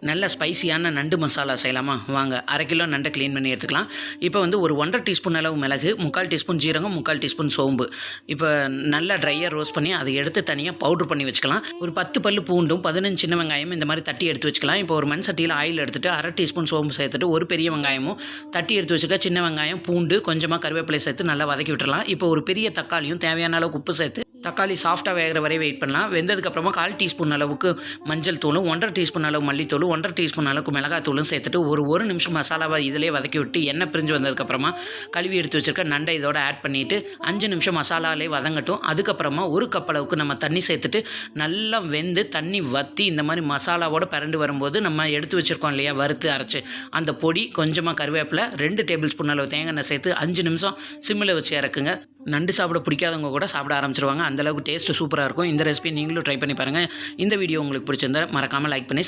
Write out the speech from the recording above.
நல்ல ஸ்பைசியான நண்டு மசாலா செய்யலாமா? வாங்க. 1/2 கிலோ நண்டை க்ளீன் பண்ணி எடுத்துக்கலாம். இப்போ வந்து ஒரு 1 1/2 டீஸ்பூன் அளவு மிளகு, 3/4 டீஸ்பூன் ஜீரகம், 3/4 டீஸ்பூன் சோம்பு. இப்போ நல்லா ட்ரையாக ரோஸ்ட் பண்ணி அதை எடுத்து தனியாக பவுட்ரு பண்ணி வச்சுக்கலாம். ஒரு 10 பல்லு பூண்டும் 15 சின்ன வெங்காயம் இந்த மாதிரி தட்டி எடுத்து வச்சுக்கலாம். இப்போ ஒரு மண் சட்டியில் ஆயில் எடுத்துட்டு 1/2 டீஸ்பூன் சோம்பு சேர்த்துட்டு ஒரு பெரிய வெங்காயமும் தட்டி எடுத்து வச்சுக்க சின்ன வெங்காயம், பூண்டு, கொஞ்சமாக கருவேப்பிலை சேர்த்து நல்லா வதக்கி விட்டுறலாம். இப்போ ஒரு பெரிய தக்காளியும் தேவையான அளவுக்கு உப்பு சேர்த்து தக்காளி சாஃப்ட்டாக வேகிற வரை வெயிட் பண்ணலாம். வெந்ததுக்கப்புறமா 1/4 டீஸ்பூன் அளவுக்கு மஞ்சள் தூளும் 1 1/2 டீஸ்பூன் அளவு மல்லித்தூளும் 1 1/2 டீஸ்பூன் அளவுக்கு மிளகாத்தூளும் சேர்த்துட்டு ஒரு நிமிஷம் மசாலாவை இதிலே வதக்கி விட்டு எண்ணெய் பிரிஞ்சு வந்ததுக்கப்புறமா கழுவி எடுத்து வச்சுருக்க நண்டை இதோட ஆட் பண்ணிவிட்டு 5 நிமிஷம் மசாலாலே வதங்கட்டும். அதுக்கப்புறமா 1 கப் அளவுக்கு நம்ம தண்ணி சேர்த்துட்டு நல்லா வெந்து தண்ணி வற்றி இந்த மாதிரி மசாலாவோடு பரண்டு வரும்போது நம்ம எடுத்து வச்சுருக்கோம் இல்லையா வறுத்து அரைச்சி அந்த பொடி, கொஞ்சமாக கருவேப்பிலை, 2 டேபிள் ஸ்பூன் அளவு தேங்காய் எண்ணெய் சேர்த்து 5 நிமிஷம் சிம்மில் வச்சு இறக்குங்க. நண்டு சாப்பிட பிடிக்காதவங்க கூட சாப்பிட ஆரம்பிச்சிருவாங்க. அந்தளவுக்கு டேஸ்ட்டு சூப்பராக இருக்கும். இந்த ரெசிபி நீங்களும் ட்ரை பண்ணி பாருங்கள். இந்த வீடியோ உங்களுக்கு பிடிச்சிருந்தா மறக்காமல் லைக் பண்ணி